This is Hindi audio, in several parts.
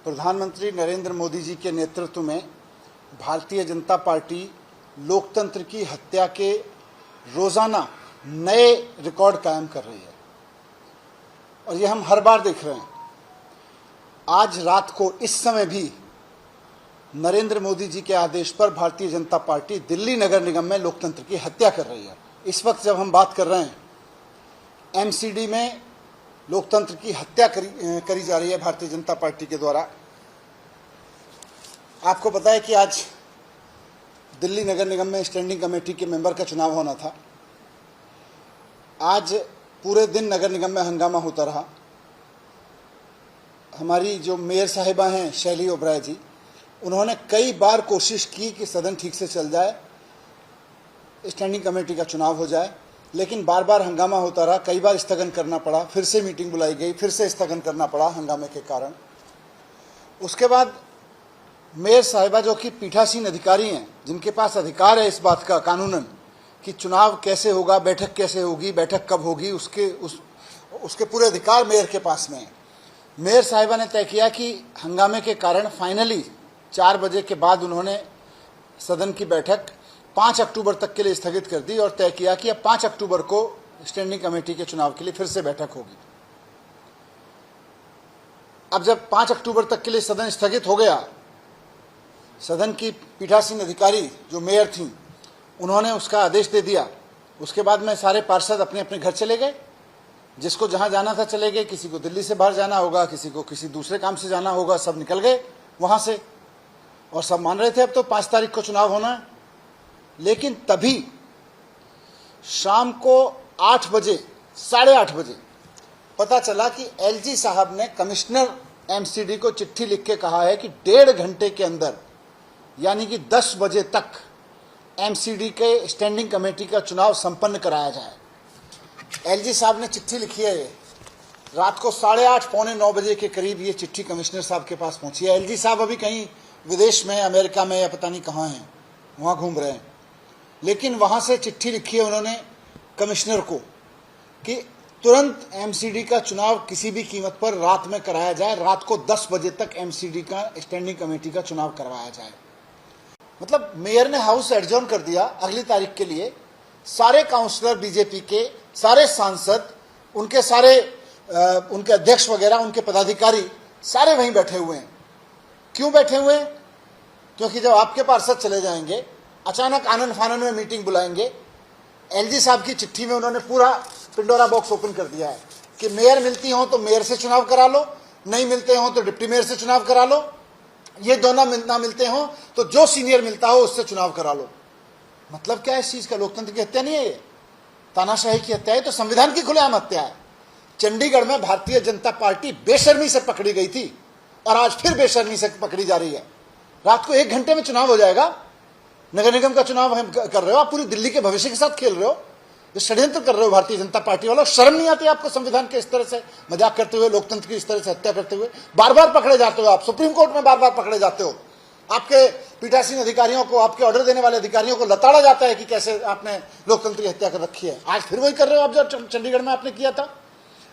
प्रधानमंत्री नरेंद्र मोदी जी के नेतृत्व में भारतीय जनता पार्टी लोकतंत्र की हत्या के रोजाना नए रिकॉर्ड कायम कर रही है और ये हम हर बार देख रहे हैं। आज रात को इस समय भी नरेंद्र मोदी जी के आदेश पर भारतीय जनता पार्टी दिल्ली नगर निगम में लोकतंत्र की हत्या कर रही है। इस वक्त जब हम बात कर रहे हैं, एमसीडी में लोकतंत्र की हत्या करी जा रही है भारतीय जनता पार्टी के द्वारा। आपको पता है कि आज दिल्ली नगर निगम में स्टैंडिंग कमेटी के मेंबर का चुनाव होना था। आज पूरे दिन नगर निगम में हंगामा होता रहा। हमारी जो मेयर साहिबा हैं शैली ओबराय जी, उन्होंने कई बार कोशिश की कि सदन ठीक से चल जाए, स्टैंडिंग कमेटी का चुनाव हो जाए, लेकिन बार बार हंगामा होता रहा। कई बार स्थगन करना पड़ा, फिर से मीटिंग बुलाई गई, फिर से स्थगन करना पड़ा हंगामे के कारण। उसके बाद मेयर साहिबा जो कि पीठासीन अधिकारी हैं, जिनके पास अधिकार है इस बात का कानूनन कि चुनाव कैसे होगा, बैठक कैसे होगी, बैठक कब होगी, उसके पूरे अधिकार मेयर के पास में है। मेयर साहिबा ने तय किया कि हंगामे के कारण फाइनली 4 बजे के बाद उन्होंने सदन की बैठक 5 अक्टूबर तक के लिए स्थगित कर दी और तय किया कि अब 5 अक्टूबर को स्टैंडिंग कमेटी के चुनाव के लिए फिर से बैठक होगी। अब जब 5 अक्टूबर तक के लिए सदन स्थगित हो गया, सदन की पीठासीन अधिकारी जो मेयर थी, उन्होंने उसका आदेश दे दिया। उसके बाद में सारे पार्षद अपने अपने घर चले गए, जिसको जहां जाना था चले गए। किसी को दिल्ली से बाहर जाना होगा, किसी को किसी दूसरे काम से जाना होगा, सब निकल गए वहां से और सब मान रहे थे अब तो 5 तारीख को चुनाव होना है। लेकिन तभी शाम को 8 बजे, 8:30 बजे पता चला कि एलजी साहब ने कमिश्नर एमसीडी को चिट्ठी लिख के कहा है कि 1.5 घंटे के अंदर, यानी कि 10 बजे तक एमसीडी के स्टैंडिंग कमेटी का चुनाव संपन्न कराया जाए। एलजी साहब ने चिट्ठी लिखी है। रात को 8:30 पौने 9 बजे के करीब ये चिट्ठी कमिश्नर साहब के पास पहुंची है। एलजी साहब अभी कहीं विदेश में, अमेरिका में या पता नहीं कहाँ हैं, वहाँ घूम रहे हैं। लेकिन वहाँ से चिट्ठी लिखी है उन्होंने कमिश्नर को कि तुरंत एमसीडी का चुनाव किसी भी कीमत पर रात में कराया जाए। रात को 10 बजे तक एमसीडी का स्टैंडिंग कमेटी का चुनाव करवाया जाए। मतलब मेयर ने हाउस एडजॉर्न कर दिया अगली तारीख के लिए। सारे काउंसलर बीजेपी के, सारे सांसद, उनके सारे उनके अध्यक्ष वगैरह, उनके पदाधिकारी सारे वहीं बैठे हुए हैं। क्यों बैठे हुए हैं? क्योंकि जब आपके पार्षद चले जाएंगे, अचानक आनन फानन में मीटिंग बुलाएंगे। एलजी साहब की चिट्ठी में उन्होंने पूरा पिंडोरा बॉक्स ओपन कर दिया है कि मेयर मिलती हो तो मेयर से चुनाव करा लो, नहीं मिलते हो तो डिप्टी मेयर से चुनाव करा लो, ये दोनों ना मिलते हो तो जो सीनियर मिलता हो उससे चुनाव करा लो। मतलब क्या है इस चीज का? लोकतंत्र की हत्या नहीं है ये, तानाशाही की हत्या है। तो संविधान की खुलेआम हत्या है। चंडीगढ़ में भारतीय जनता पार्टी बेशर्मी से पकड़ी गई थी और आज फिर बेशर्मी से पकड़ी जा रही है। रात को 1 घंटे में चुनाव हो जाएगा। नगर निगम का चुनाव हम कर रहे हो, आप पूरी दिल्ली के भविष्य के साथ खेल रहे हो, ये षड्यंत्र कर रहे हो भारतीय जनता पार्टी वालों। शर्म नहीं आती आपको संविधान के इस तरह से मजाक करते हुए, लोकतंत्र की इस तरह से हत्या करते हुए? बार बार पकड़े जाते हो आप, सुप्रीम कोर्ट में बार बार पकड़े जाते हो। आपके पीठासीन अधिकारियों को, आपके ऑर्डर देने वाले अधिकारियों को लताड़ा जाता है कि कैसे आपने लोकतंत्र की हत्या कर रखी है। आज फिर वही कर रहे हो आप जो चंडीगढ़ में आपने किया था।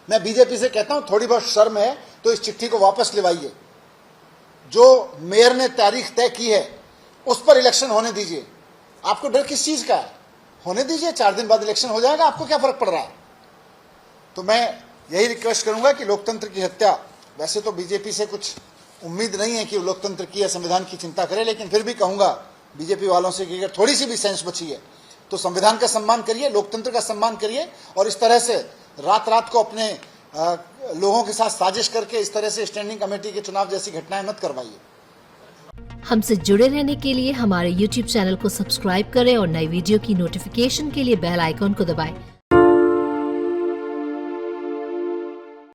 मैं बीजेपी से कहता हूं, थोड़ी बहुत शर्म है तो इस चिट्ठी को वापस लेवाइए। जो मेयर ने तारीख तय की है उस पर इलेक्शन होने दीजिए। आपको डर किस चीज का है? होने दीजिए, 4 दिन बाद इलेक्शन हो जाएगा, आपको क्या फर्क पड़ रहा है? तो मैं यही रिक्वेस्ट करूंगा कि लोकतंत्र की हत्या, वैसे तो बीजेपी से कुछ उम्मीद नहीं है कि लोकतंत्र की या संविधान की चिंता करे, लेकिन फिर भी कहूंगा बीजेपी वालों से कि अगर थोड़ी सी भी सेंस बची है तो संविधान का सम्मान करिए, लोकतंत्र का सम्मान करिए और इस तरह से रात रात को अपने लोगों के साथ साजिश करके इस तरह से स्टैंडिंग कमेटी के चुनाव जैसी घटनाएं मत करवाइए। हमसे जुड़े रहने के लिए हमारे YouTube चैनल को सब्सक्राइब करें और नई वीडियो की नोटिफिकेशन के लिए बेल आइकॉन को दबाएं।